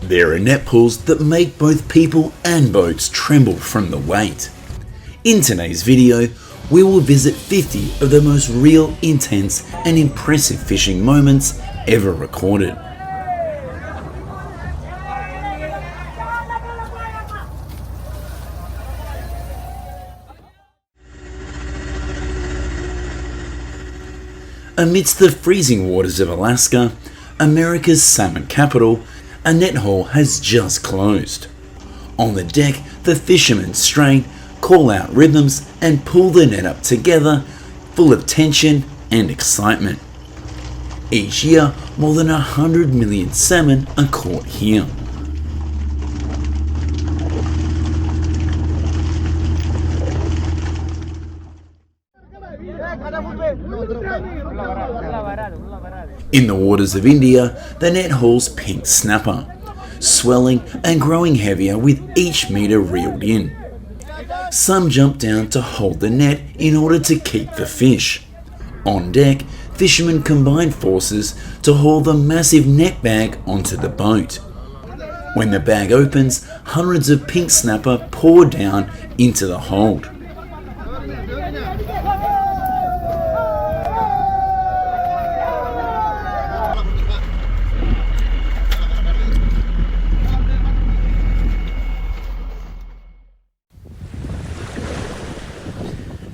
There are net pulls that make both people and boats tremble from the weight. In today's video, we will visit 50 of the most real, intense and impressive fishing moments ever recorded. Amidst the freezing waters of Alaska, America's salmon capital, a net haul has just closed. On the deck, the fishermen strain, call out rhythms and pull the net up together, full of tension and excitement. Each year, more than 100 million salmon are caught here. In the waters of India, the net hauls pink snapper, swelling and growing heavier with each metre reeled in. Some jump down to hold the net in order to keep the fish. On deck, fishermen combine forces to haul the massive net bag onto the boat. When the bag opens, hundreds of pink snapper pour down into the hold.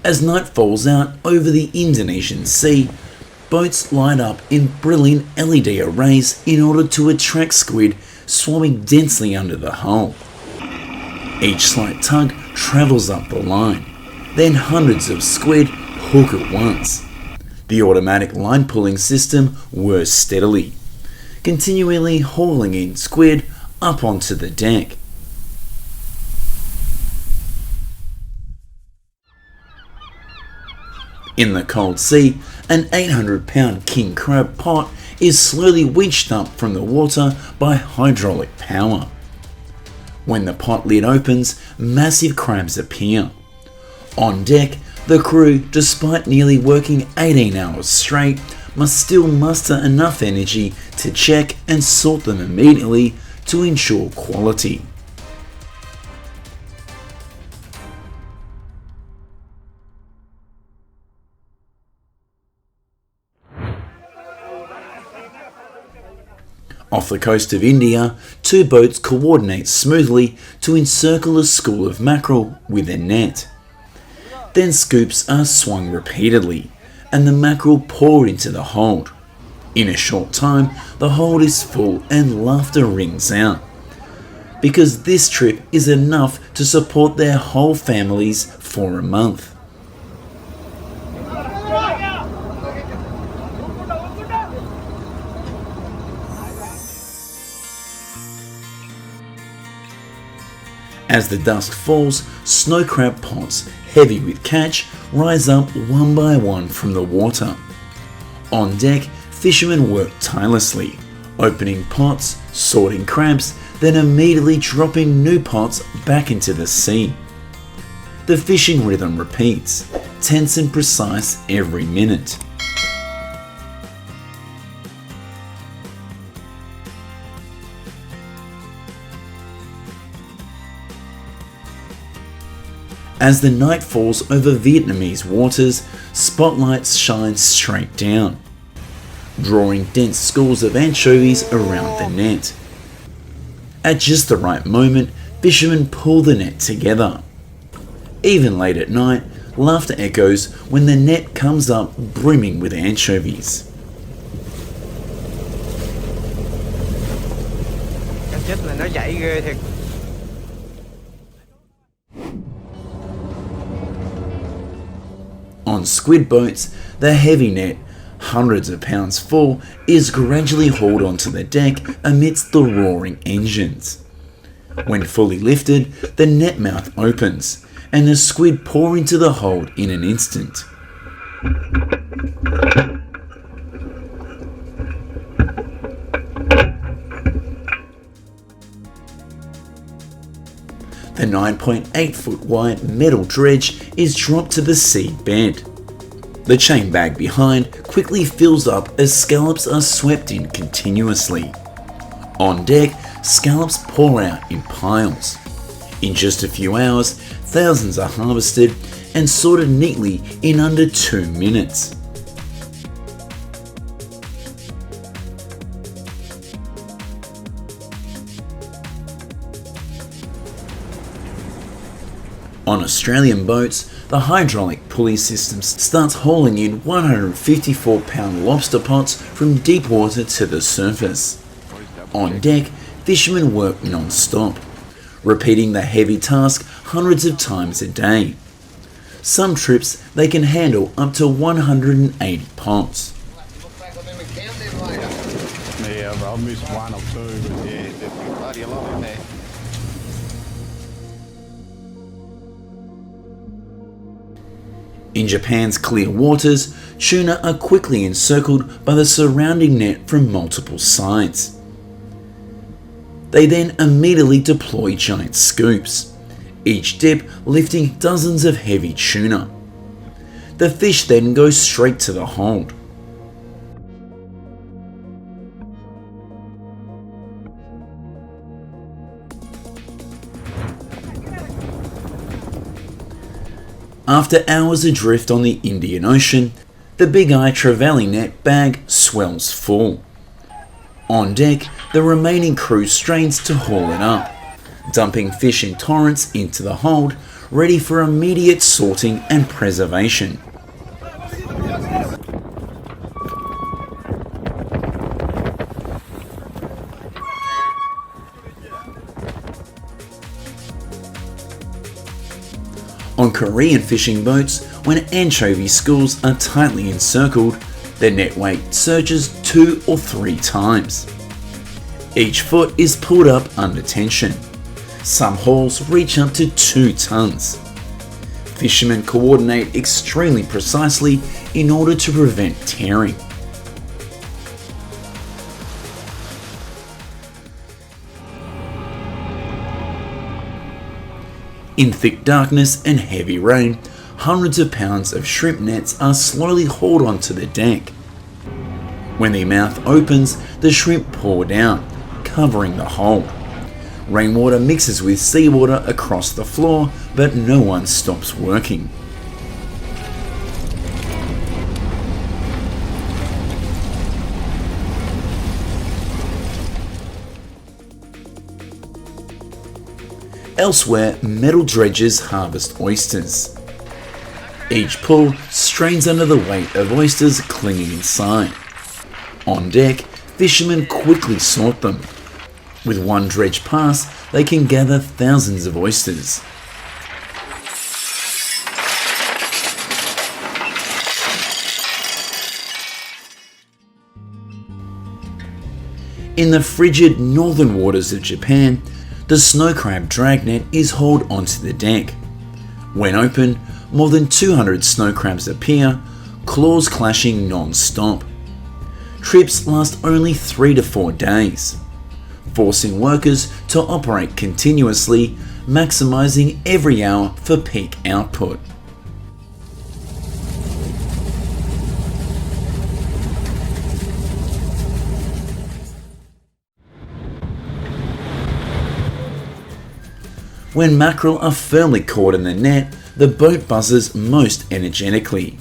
As night falls out over the Indonesian Sea, boats line up in brilliant LED arrays in order to attract squid swarming densely under the hull. Each slight tug travels up the line, then hundreds of squid hook at once. The automatic line pulling system whirs steadily, continually hauling in squid up onto the deck. In the cold sea, an 800-pound king crab pot is slowly winched up from the water by hydraulic power. When the pot lid opens, massive crabs appear. On deck, the crew, despite nearly working 18 hours straight, must still muster enough energy to check and sort them immediately to ensure quality. Off the coast of India, two boats coordinate smoothly to encircle a school of mackerel with a net. Then scoops are swung repeatedly, and the mackerel pour into the hold. In a short time, the hold is full and laughter rings out, because this trip is enough to support their whole families for a month. As the dusk falls, snow crab pots, heavy with catch, rise up one by one from the water. On deck, fishermen work tirelessly, opening pots, sorting crabs, then immediately dropping new pots back into the sea. The fishing rhythm repeats, tense and precise every minute. As the night falls over Vietnamese waters, spotlights shine straight down, drawing dense schools of anchovies around the net. At just the right moment, fishermen pull the net together. Even late at night, laughter echoes when the net comes up brimming with anchovies. On squid boats, the heavy net, hundreds of pounds full, is gradually hauled onto the deck amidst the roaring engines. When fully lifted, the net mouth opens, and the squid pour into the hold in an instant. The 9.8 foot wide metal dredge is dropped to the sea bed. The chain bag behind quickly fills up as scallops are swept in continuously. On deck, scallops pour out in piles. In just a few hours, thousands are harvested and sorted neatly in under 2 minutes. On Australian boats, the hydraulic pulley system starts hauling in 154-pound lobster pots from deep water to the surface. On deck, fishermen work non-stop, repeating the heavy task hundreds of times a day. Some trips they can handle up to 180 pots. Yeah, I've missed one or two, but yeah, there's bloody a lot in there. In Japan's clear waters, tuna are quickly encircled by the surrounding net from multiple sides. They then immediately deploy giant scoops, each dip lifting dozens of heavy tuna. The fish then go straight to the hold. After hours adrift on the Indian Ocean, the big eye Travelli net bag swells full. On deck, the remaining crew strains to haul it up, dumping fish in torrents into the hold, ready for immediate sorting and preservation. On Korean fishing boats, when anchovy schools are tightly encircled, their net weight surges 2 or 3 times. Each foot is pulled up under tension. Some hauls reach up to 2 tons. Fishermen coordinate extremely precisely in order to prevent tearing. In thick darkness and heavy rain, hundreds of pounds of shrimp nets are slowly hauled onto the deck. When the mouth opens, the shrimp pour down, covering the hold. Rainwater mixes with seawater across the floor, but no one stops working. Elsewhere, metal dredges harvest oysters. Each pull strains under the weight of oysters clinging inside. On deck, fishermen quickly sort them. With one dredge pass, they can gather thousands of oysters. In the frigid northern waters of Japan, the snow crab dragnet is hauled onto the deck. When open, more than 200 snow crabs appear, claws clashing non-stop. Trips last only 3 to 4 days, forcing workers to operate continuously, maximising every hour for peak output. When mackerel are firmly caught in the net, the boat buzzes most energetically.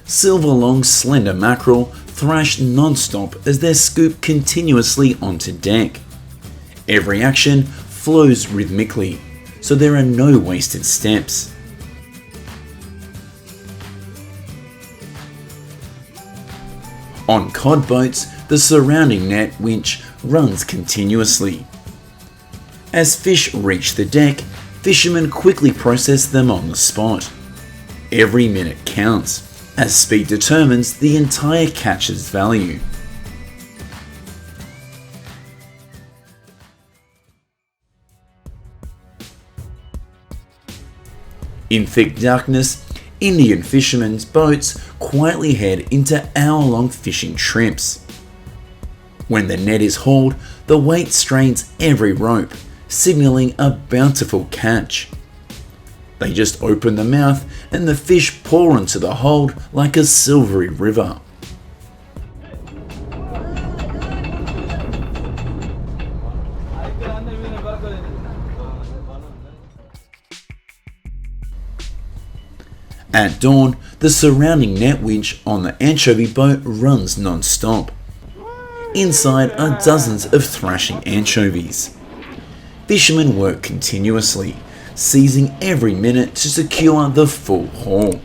Silver long slender mackerel thrash non-stop as they scoop continuously onto deck. Every action flows rhythmically, so there are no wasted steps. On cod boats, the surrounding net winch runs continuously. As fish reach the deck, fishermen quickly process them on the spot. Every minute counts, as speed determines the entire catch's value. In thick darkness, Indian fishermen's boats quietly head into hour-long fishing trips. When the net is hauled, the weight strains every rope, signalling a bountiful catch. They just open the mouth and the fish pour into the hold like a silvery river. At dawn, the surrounding net winch on the Anchovy boat runs non-stop. Inside are dozens of thrashing anchovies. Fishermen work continuously, seizing every minute to secure the full haul.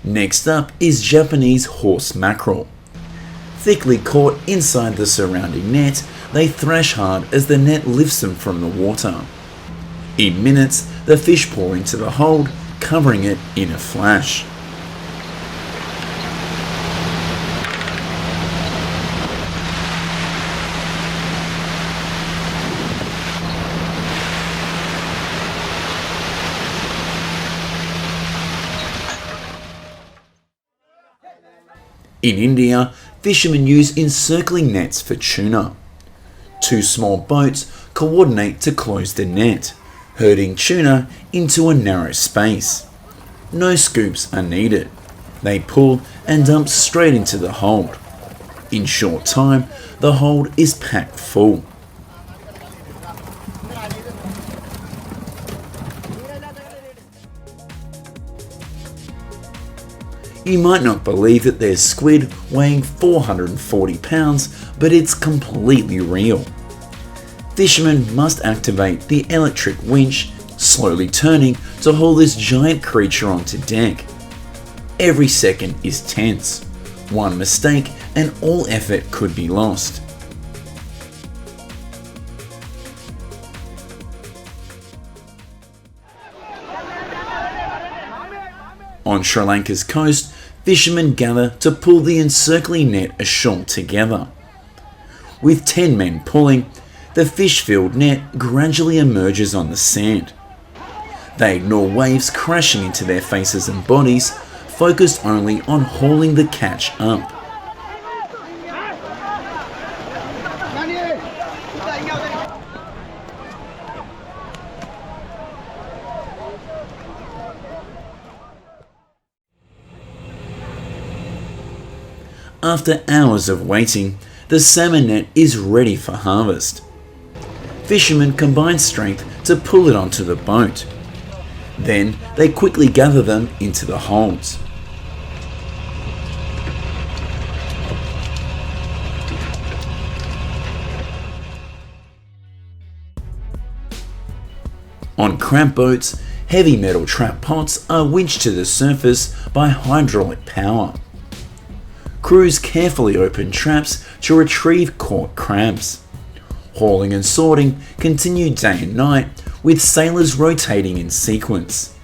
Next up is Japanese horse mackerel. Thickly caught inside the surrounding net, they thrash hard as the net lifts them from the water. In minutes, the fish pour into the hold, covering it in a flash. In India, fishermen use encircling nets for tuna. Two small boats coordinate to close the net, herding tuna into a narrow space. No scoops are needed. They pull and dump straight into the hold. In short time, the hold is packed full. You might not believe that there's squid weighing 440 pounds, but it's completely real. Fishermen must activate the electric winch, slowly turning to haul this giant creature onto deck. Every second is tense. One mistake and all effort could be lost. On Sri Lanka's coast, fishermen gather to pull the encircling net ashore together. With 10 men pulling, the fish-filled net gradually emerges on the sand. They ignore waves crashing into their faces and bodies, focused only on hauling the catch up. After hours of waiting, the salmon net is ready for harvest. Fishermen combine strength to pull it onto the boat. Then they quickly gather them into the holds. On crab boats, heavy metal trap pots are winched to the surface by hydraulic power. Crews carefully open traps to retrieve caught crabs. Hauling and sorting continue day and night, with sailors rotating in sequence.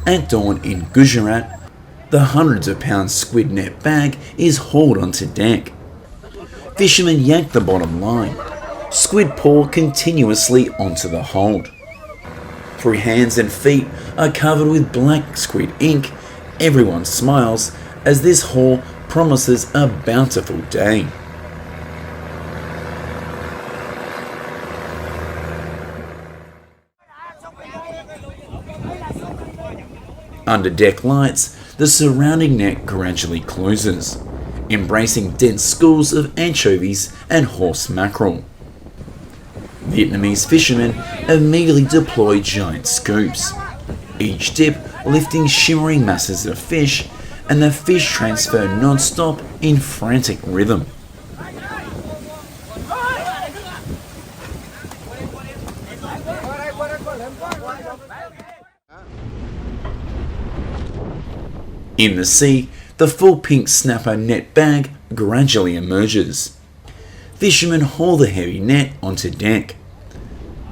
At dawn in Gujarat, the hundreds of pound squid net bag is hauled onto deck. Fishermen yank the bottom line. Squid pour continuously onto the hold. Through hands and feet are covered with black squid ink. Everyone smiles as this haul promises a bountiful day. Under deck lights, the surrounding net gradually closes, embracing dense schools of anchovies and horse mackerel. Vietnamese fishermen immediately deploy giant scoops, each dip lifting shimmering masses of fish, and the fish transfer non-stop in frantic rhythm. In the sea, the full pink snapper net bag gradually emerges. Fishermen haul the heavy net onto deck.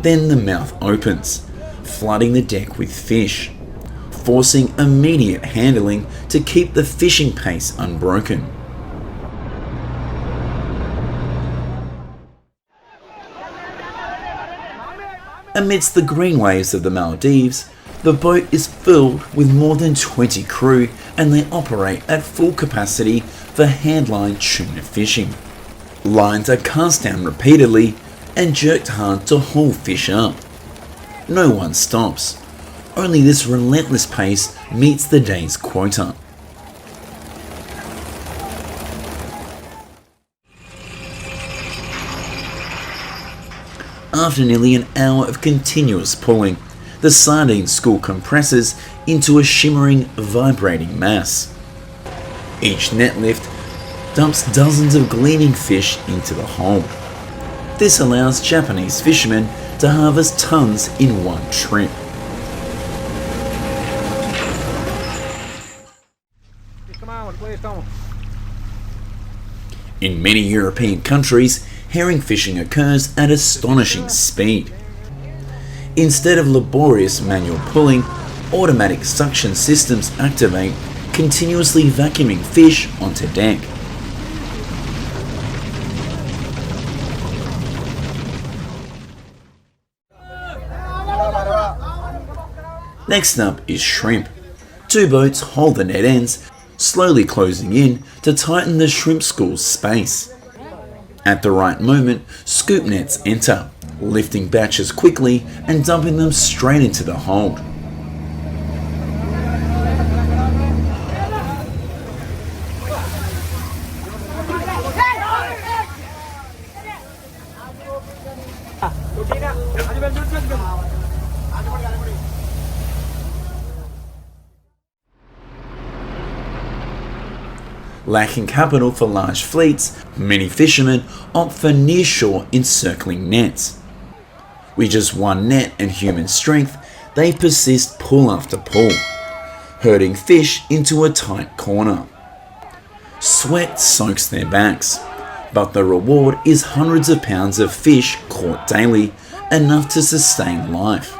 Then the mouth opens, flooding the deck with fish, forcing immediate handling to keep the fishing pace unbroken. Amidst the green waves of the Maldives, the boat is filled with more than 20 crew, and they operate at full capacity for handline tuna fishing. Lines are cast down repeatedly and jerked hard to haul fish up. No one stops. Only this relentless pace meets the day's quota. After nearly an hour of continuous pulling, the sardine school compresses into a shimmering, vibrating mass. Each net lift dumps dozens of gleaming fish into the hold. This allows Japanese fishermen to harvest tons in one trip. In many European countries, herring fishing occurs at astonishing speed. Instead of laborious manual pulling, automatic suction systems activate, continuously vacuuming fish onto deck. Next up is shrimp. Two boats hold the net ends, slowly closing in to tighten the shrimp school's space. At the right moment, scoop nets enter, lifting batches quickly and dumping them straight into the hold. Lacking capital for large fleets, many fishermen opt for nearshore encircling nets. With just one net and human strength, they persist pull after pull, herding fish into a tight corner. Sweat soaks their backs, but the reward is hundreds of pounds of fish caught daily, enough to sustain life.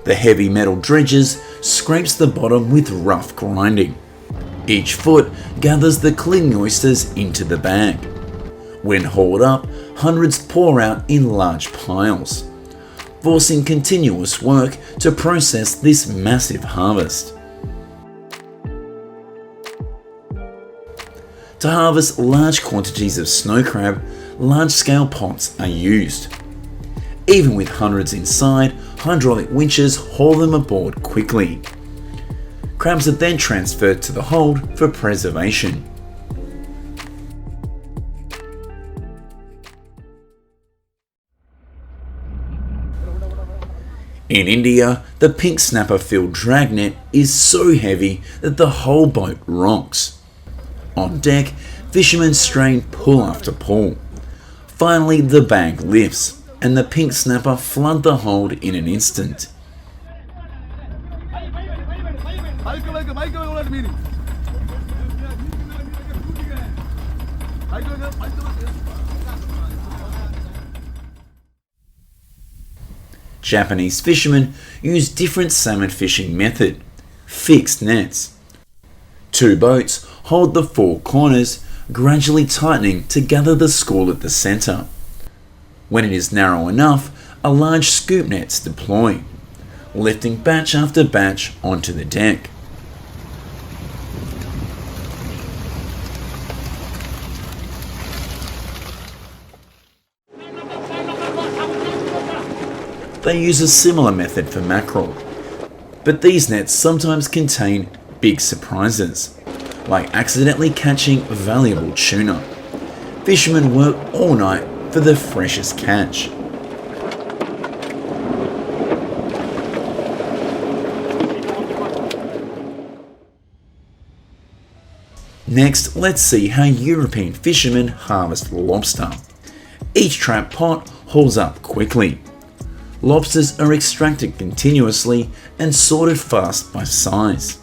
The heavy metal dredges scrapes the bottom with rough grinding. Each foot gathers the clinging oysters into the bag. When hauled up, hundreds pour out in large piles, forcing continuous work to process this massive harvest. To harvest large quantities of snow crab, large-scale pots are used. Even with hundreds inside, hydraulic winches haul them aboard quickly. Crabs are then transferred to the hold for preservation. In India, the pink snapper-filled dragnet is so heavy that the whole boat rocks. On deck, fishermen strain pull after pull. Finally, the bag lifts, and the pink snapper flood the hold in an instant. Japanese fishermen use different salmon fishing method, fixed nets. Two boats hold the four corners, gradually tightening to gather the school at the center. When it is narrow enough, a large scoop net's deploy, lifting batch after batch onto the deck. They use a similar method for mackerel, but these nets sometimes contain big surprises, like accidentally catching valuable tuna. Fishermen work all night for the freshest catch. Next, let's see how European fishermen harvest lobster. Each trap pot hauls up quickly. Lobsters are extracted continuously and sorted fast by size.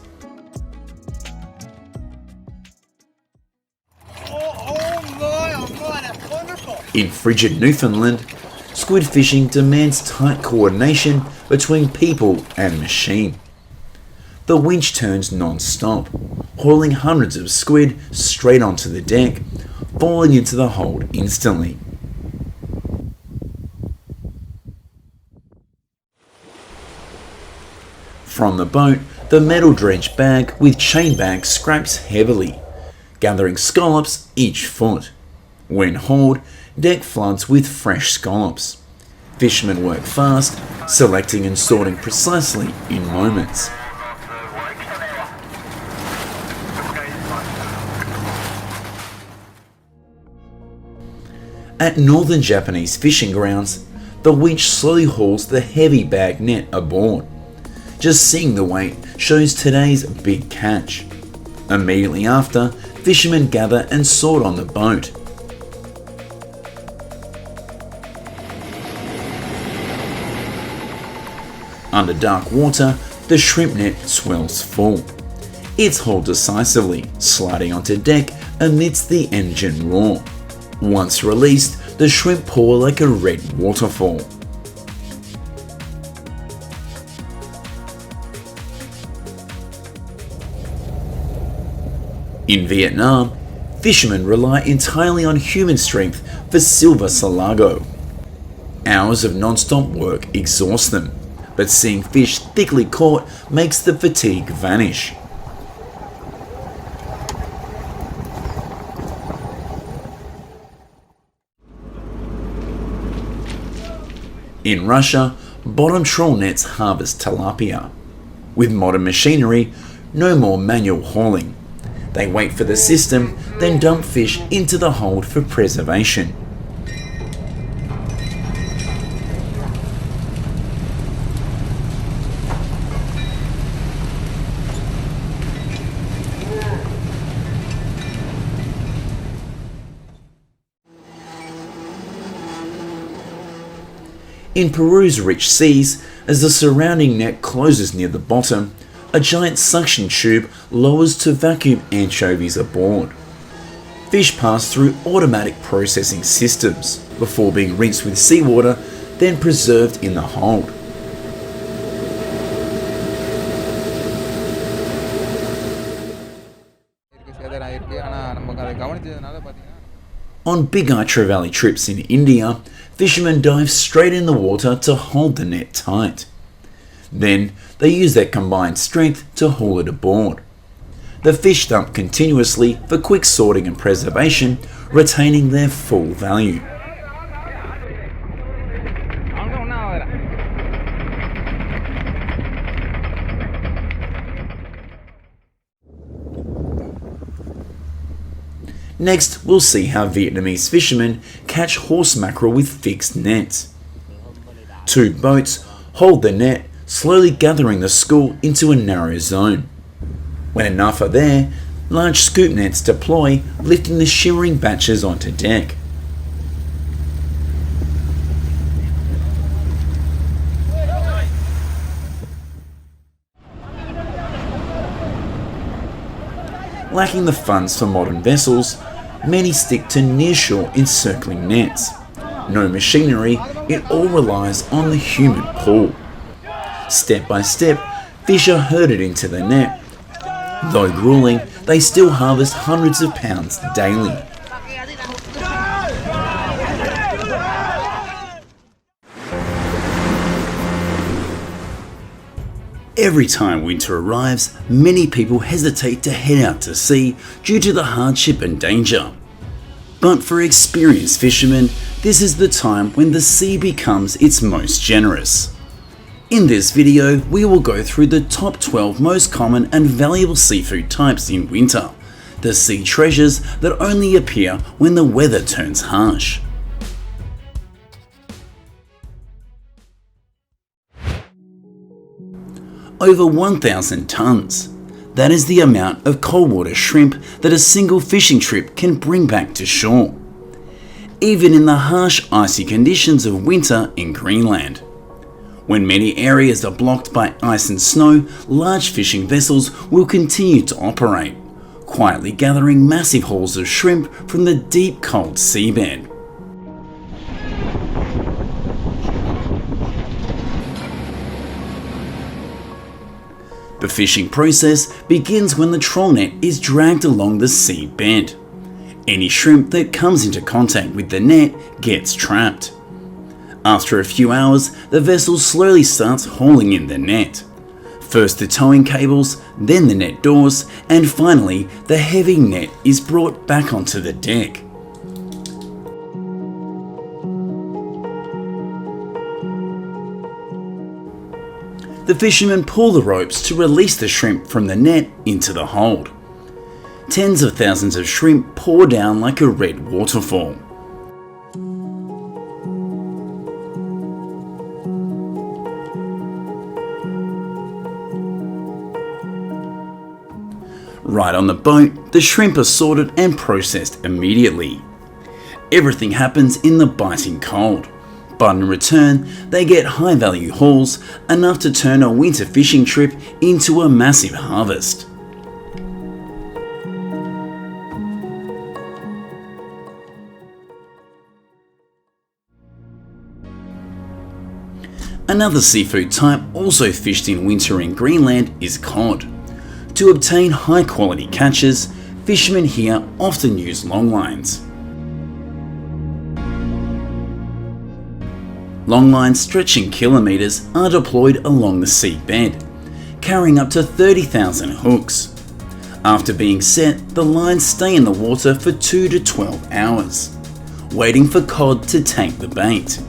In frigid Newfoundland, squid fishing demands tight coordination between people and machine. The winch turns non-stop, hauling hundreds of squid straight onto the deck, falling into the hold instantly. From the boat, the metal dredge bag with chain bag scrapes heavily, gathering scallops each foot. When hauled, deck floods with fresh scallops. Fishermen work fast, selecting and sorting precisely in moments. At northern Japanese fishing grounds, the winch slowly hauls the heavy bag net aboard. Just seeing the weight shows today's big catch. Immediately after, fishermen gather and sort on the boat. Under dark water, the shrimp net swells full. It's hauled decisively, sliding onto deck amidst the engine roar. Once released, the shrimp pour like a red waterfall. In Vietnam, fishermen rely entirely on human strength for silver salago. Hours of non-stop work exhaust them, but seeing fish thickly caught makes the fatigue vanish. In Russia, bottom trawl nets harvest tilapia. With modern machinery, no more manual hauling. They wait for the system, then dump fish into the hold for preservation. In Peru's rich seas, as the surrounding net closes near the bottom, a giant suction tube lowers to vacuum anchovies aboard. Fish pass through automatic processing systems before being rinsed with seawater, then preserved in the hold. On Big Eye Travelli trips in India, fishermen dive straight in the water to hold the net tight. Then they use their combined strength to haul it aboard. The fish dump continuously for quick sorting and preservation, retaining their full value. Next, we'll see how Vietnamese fishermen catch horse mackerel with fixed nets. Two boats hold the net, slowly gathering the school into a narrow zone. When enough are there, large scoop nets deploy, lifting the shimmering batches onto deck. Lacking the funds for modern vessels, many stick to nearshore encircling nets. No machinery, it all relies on the human pull. Step by step, fish are herded into the net. Though grueling, they still harvest hundreds of pounds daily. Every time winter arrives, many people hesitate to head out to sea due to the hardship and danger. But for experienced fishermen, this is the time when the sea becomes its most generous. In this video, we will go through the top 12 most common and valuable seafood types in winter, the sea treasures that only appear when the weather turns harsh. Over 1,000 tons. That is the amount of cold-water shrimp that a single fishing trip can bring back to shore. Even in the harsh, icy conditions of winter in Greenland. When many areas are blocked by ice and snow, large fishing vessels will continue to operate, quietly gathering massive hauls of shrimp from the deep, cold seabed. The fishing process begins when the trawl net is dragged along the seabed. Any shrimp that comes into contact with the net gets trapped. After a few hours, the vessel slowly starts hauling in the net. First the towing cables, then the net doors, and finally the heavy net is brought back onto the deck. The fishermen pull the ropes to release the shrimp from the net into the hold. Tens of thousands of shrimp pour down like a red waterfall. Right on the boat, the shrimp are sorted and processed immediately. Everything happens in the biting cold, but in return, they get high-value hauls, enough to turn a winter fishing trip into a massive harvest. Another seafood type also fished in winter in Greenland is cod. To obtain high-quality catches, fishermen here often use longlines. Longlines stretching kilometres are deployed along the seabed, carrying up to 30,000 hooks. After being set, the lines stay in the water for 2 to 12 hours, waiting for cod to take the bait.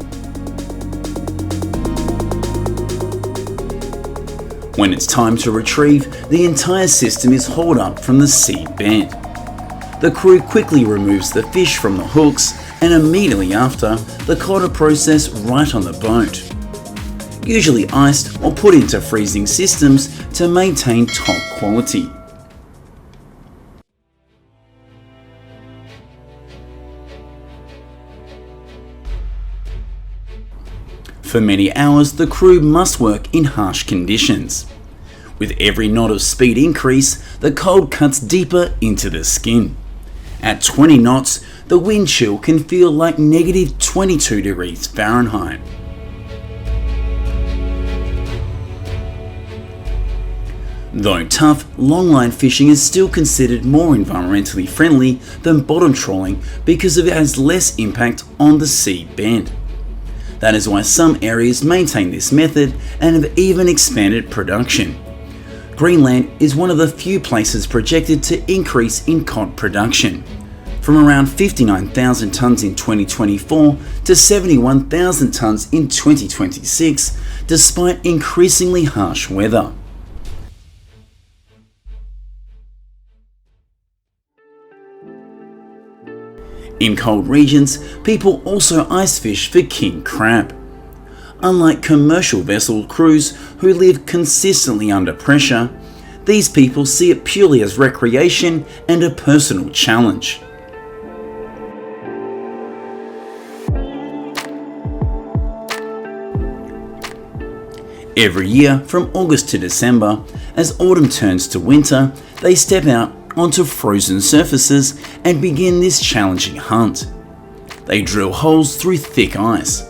When it's time to retrieve, the entire system is hauled up from the seabed. The crew quickly removes the fish from the hooks, and immediately after, the cod are processed right on the boat, usually iced or put into freezing systems to maintain top quality. For many hours, the crew must work in harsh conditions. With every knot of speed increase, the cold cuts deeper into the skin. At 20 knots, the wind chill can feel like negative 22 degrees Fahrenheit. Though tough, longline fishing is still considered more environmentally friendly than bottom trawling because it has less impact on the seabed. That is why some areas maintain this method and have even expanded production. Greenland is one of the few places projected to increase in cod production, from around 59,000 tonnes in 2024 to 71,000 tonnes in 2026, despite increasingly harsh weather. In cold regions, people also ice fish for king crab. Unlike commercial vessel crews who live consistently under pressure, these people see it purely as recreation and a personal challenge. Every year, from August to December, as autumn turns to winter, they step out onto frozen surfaces and begin this challenging hunt. They drill holes through thick ice,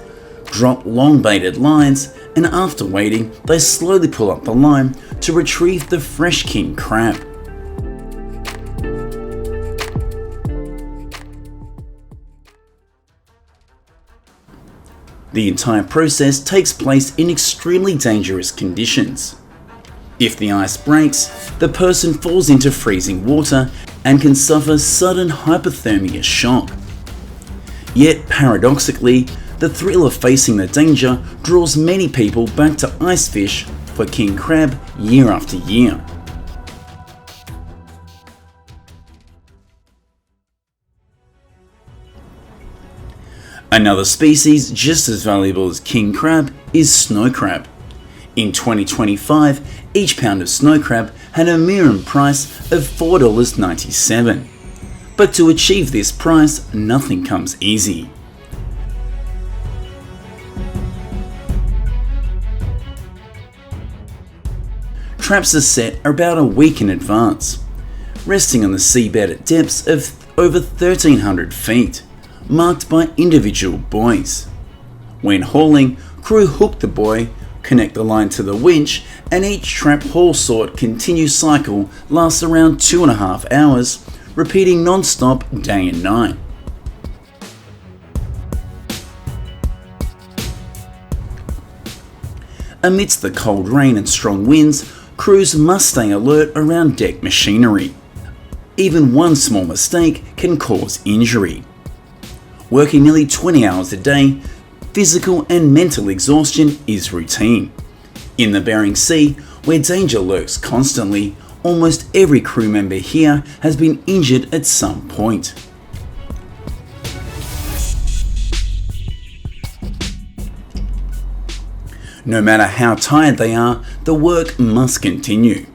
drop long baited lines, and after waiting, they slowly pull up the line to retrieve the fresh king crab. The entire process takes place in extremely dangerous conditions. If the ice breaks, the person falls into freezing water and can suffer sudden hypothermia shock. Yet paradoxically, the thrill of facing the danger draws many people back to ice fish for king crab year after year. Another species just as valuable as king crab is snow crab. In 2025, each pound of snow crab had a minimum price of $4.97. But to achieve this price, nothing comes easy. Traps are set about a week in advance, resting on the seabed at depths of over 1,300 feet, marked by individual buoys. When hauling, crew hook the buoy, connect the line to the winch, and each trap haul sort continuous cycle lasts around 2.5 hours, repeating non-stop day and night. Amidst the cold rain and strong winds, crews must stay alert around deck machinery. Even one small mistake can cause injury. Working nearly 20 hours a day, physical and mental exhaustion is routine. In the Bering Sea, where danger lurks constantly, almost every crew member here has been injured at some point. No matter how tired they are, the work must continue.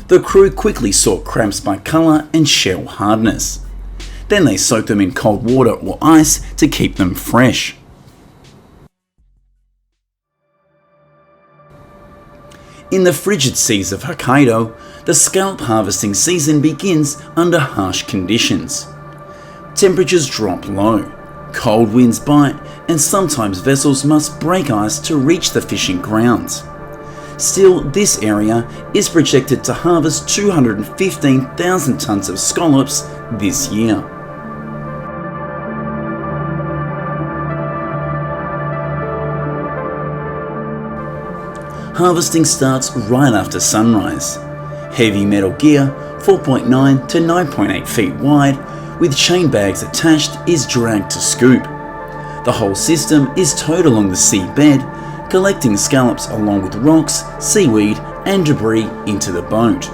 The crew quickly sort crabs by colour and shell hardness. Then they soak them in cold water or ice to keep them fresh. In the frigid seas of Hokkaido, the scallop harvesting season begins under harsh conditions. Temperatures drop low, cold winds bite, and sometimes vessels must break ice to reach the fishing grounds. Still, this area is projected to harvest 215,000 tonnes of scallops this year. Harvesting starts right after sunrise. Heavy metal gear, 4.9 to 9.8 feet wide, with chain bags attached, is dragged to scoop. The whole system is towed along the seabed, collecting scallops along with rocks, seaweed and debris into the boat.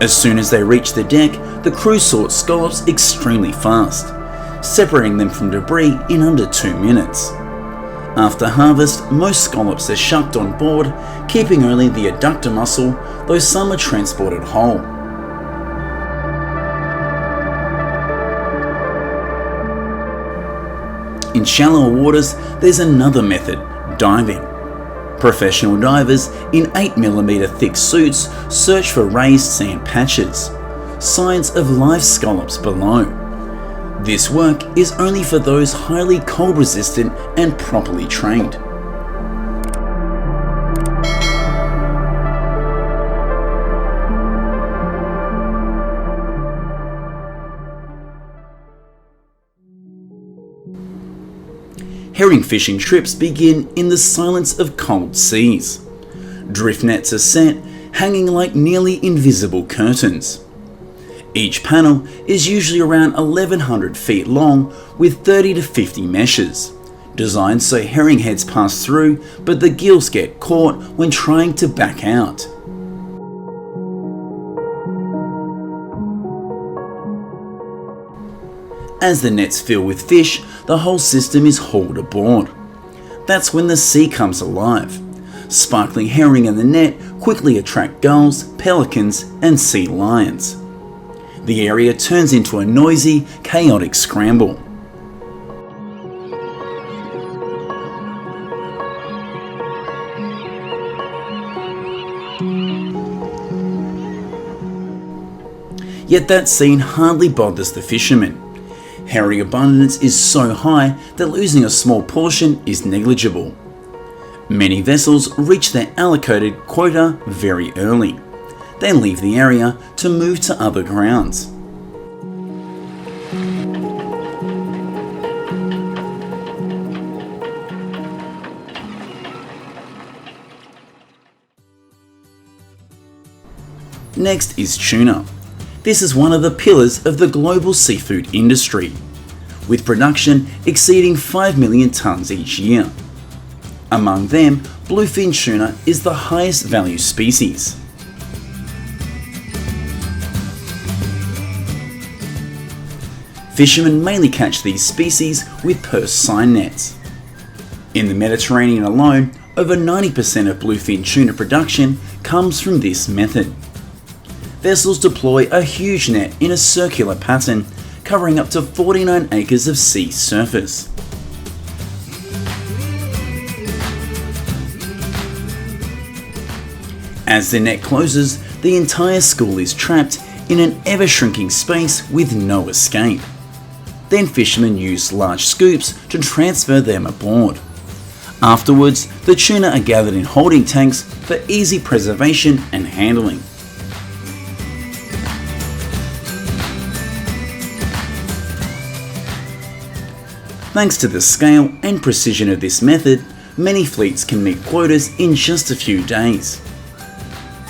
As soon as they reach the deck, the crew sorts scallops extremely fast, separating them from debris in under 2 minutes. After harvest, most scallops are shucked on board, keeping only the adductor muscle, though some are transported whole. In shallower waters, there's another method, diving. Professional divers in 8mm thick suits search for raised sand patches, signs of live scallops below. This work is only for those highly cold resistant and properly trained. Herring fishing trips begin in the silence of cold seas. Drift nets are set, hanging like nearly invisible curtains. Each panel is usually around 1,100 feet long with 30 to 50 meshes, designed so herring heads pass through but the gills get caught when trying to back out. As the nets fill with fish, the whole system is hauled aboard. That's when the sea comes alive. Sparkling herring in the net quickly attract gulls, pelicans and sea lions. The area turns into a noisy, chaotic scramble. Yet that scene hardly bothers the fishermen. Herring abundance is so high that losing a small portion is negligible. Many vessels reach their allocated quota very early, then leave the area to move to other grounds. Next is tuna. This is one of the pillars of the global seafood industry, with production exceeding 5 million tonnes each year. Among them, bluefin tuna is the highest value species. Fishermen mainly catch these species with purse seine nets. In the Mediterranean alone, over 90% of bluefin tuna production comes from this method. Vessels deploy a huge net in a circular pattern, covering up to 49 acres of sea surface. As the net closes, the entire school is trapped in an ever-shrinking space with no escape. Then fishermen use large scoops to transfer them aboard. Afterwards, the tuna are gathered in holding tanks for easy preservation and handling. Thanks to the scale and precision of this method, many fleets can meet quotas in just a few days.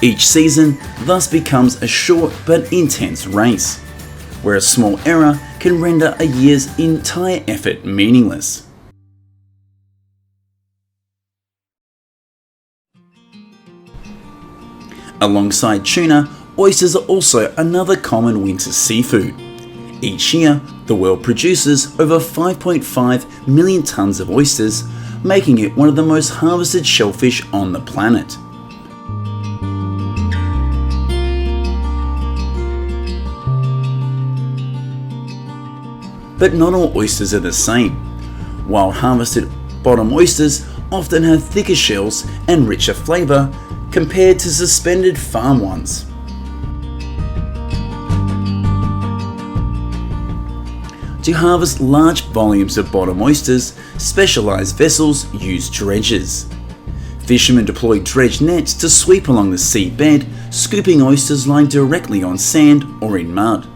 Each season thus becomes a short but intense race, where a small error can render a year's entire effort meaningless. Alongside tuna, oysters are also another common winter seafood. Each year, the world produces over 5.5 million tonnes of oysters, making it one of the most harvested shellfish on the planet. But not all oysters are the same. Wild harvested bottom oysters often have thicker shells and richer flavour compared to suspended farm ones. To harvest large volumes of bottom oysters, specialised vessels use dredges. Fishermen deploy dredge nets to sweep along the seabed, scooping oysters lying directly on sand or in mud.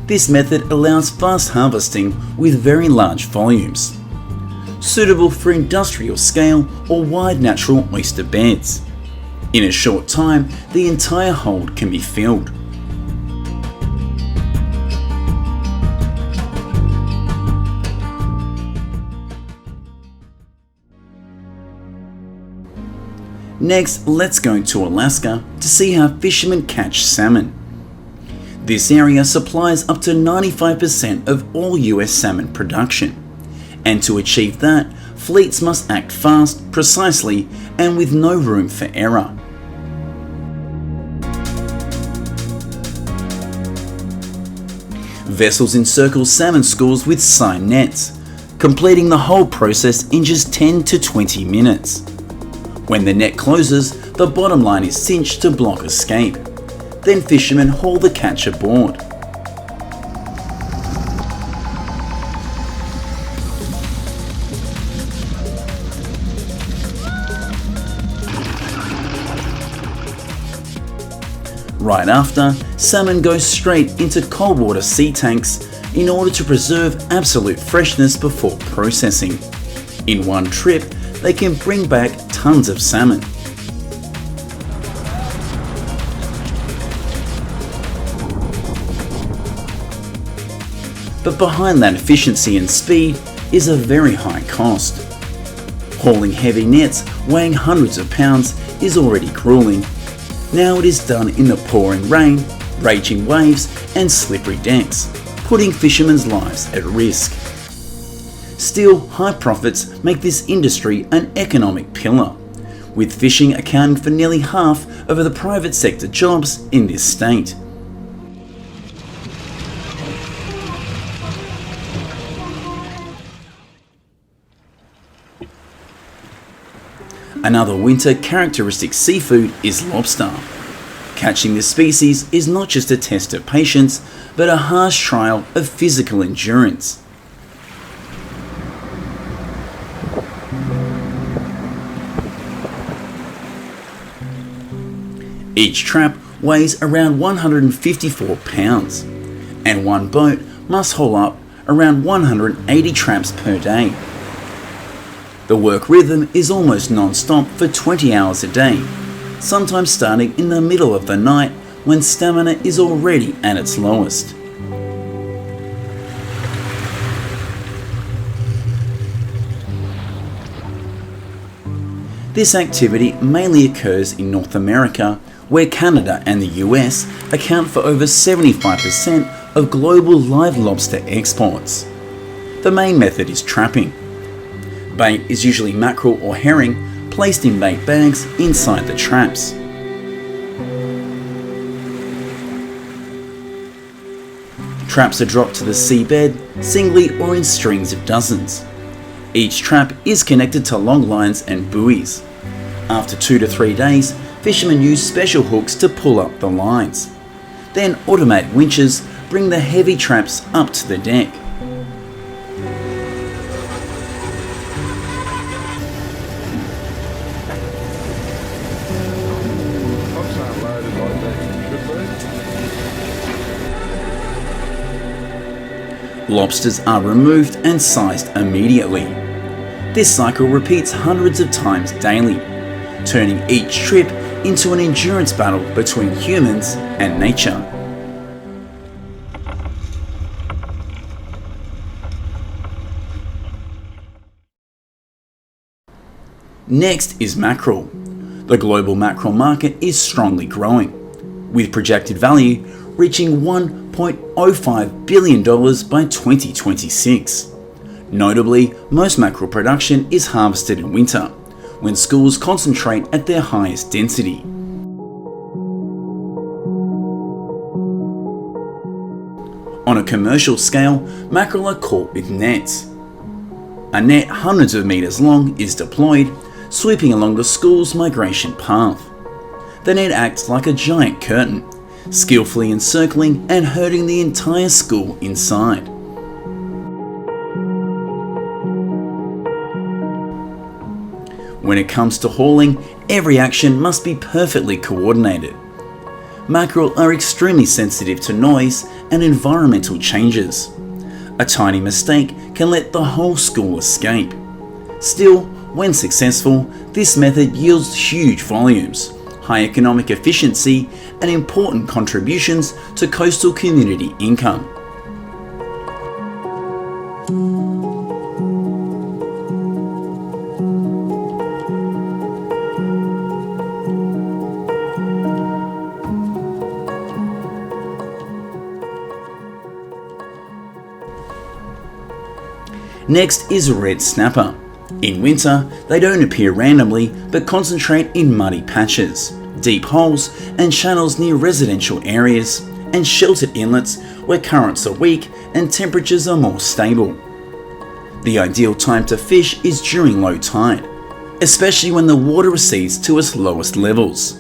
This method allows fast harvesting with very large volumes, suitable for industrial scale or wide natural oyster beds. In a short time, the entire hold can be filled. Next, let's go to Alaska to see how fishermen catch salmon. This area supplies up to 95% of all US salmon production, and to achieve that, fleets must act fast, precisely, and with no room for error. Vessels encircle salmon schools with seine nets, completing the whole process in just 10 to 20 minutes. When the net closes, the bottom line is cinched to block escape. Then fishermen haul the catch aboard. Right after, salmon go straight into cold water sea tanks in order to preserve absolute freshness before processing. In one trip, they can bring back tons of salmon. But behind that efficiency and speed is a very high cost. Hauling heavy nets weighing hundreds of pounds is already grueling. Now it is done in the pouring rain, raging waves and slippery decks, putting fishermen's lives at risk. Still, high profits make this industry an economic pillar, with fishing accounting for nearly half of the private sector jobs in this state. Another winter characteristic seafood is lobster. Catching this species is not just a test of patience, but a harsh trial of physical endurance. Each trap weighs around 154 pounds, and one boat must haul up around 180 traps per day. The work rhythm is almost non-stop for 20 hours a day, sometimes starting in the middle of the night when stamina is already at its lowest. This activity mainly occurs in North America, where Canada and the US account for over 75% of global live lobster exports. The main method is trapping. Bait is usually mackerel or herring, placed in bait bags inside the traps. Traps are dropped to the seabed, singly or in strings of dozens. Each trap is connected to long lines and buoys. After 2 to 3 days, fishermen use special hooks to pull up the lines. Then automatic winches bring the heavy traps up to the deck. Lobsters are removed and sized immediately. This cycle repeats hundreds of times daily, turning each trip into an endurance battle between humans and nature. Next is mackerel. The global mackerel market is strongly growing, with projected value reaching $1.05 billion by 2026. Notably, most mackerel production is harvested in winter, when schools concentrate at their highest density. On a commercial scale, mackerel are caught with nets. A net hundreds of meters long is deployed, sweeping along the school's migration path. The net acts like a giant curtain, skillfully encircling and herding the entire school inside. When it comes to hauling, every action must be perfectly coordinated. Mackerel are extremely sensitive to noise and environmental changes. A tiny mistake can let the whole school escape. Still, when successful, this method yields huge volumes, high economic efficiency, and important contributions to coastal community income. Next is red snapper. In winter, they don't appear randomly but concentrate in muddy patches, deep holes and channels near residential areas, and sheltered inlets where currents are weak and temperatures are more stable. The ideal time to fish is during low tide, especially when the water recedes to its lowest levels,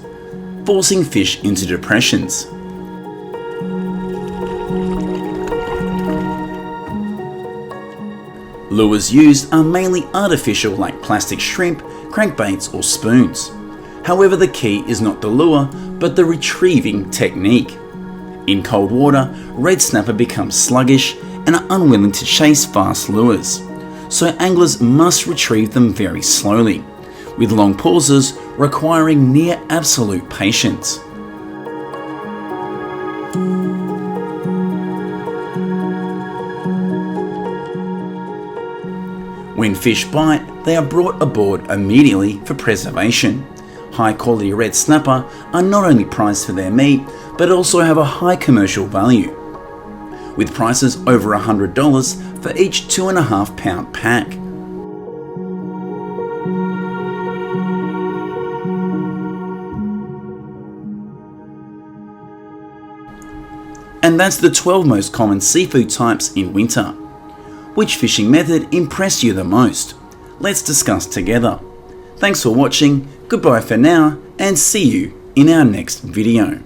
forcing fish into depressions. Lures used are mainly artificial, like plastic shrimp, crankbaits or spoons. However, the key is not the lure, but the retrieving technique. In cold water, red snapper become sluggish and are unwilling to chase fast lures, so anglers must retrieve them very slowly, with long pauses requiring near absolute patience. When fish bite, they are brought aboard immediately for preservation. High quality red snapper are not only prized for their meat, but also have a high commercial value, with prices over $100 for each 2.5 pound pack. And that's the 12 most common seafood types in winter. Which fishing method impressed you the most? Let's discuss together. Thanks for watching, goodbye for now, and see you in our next video.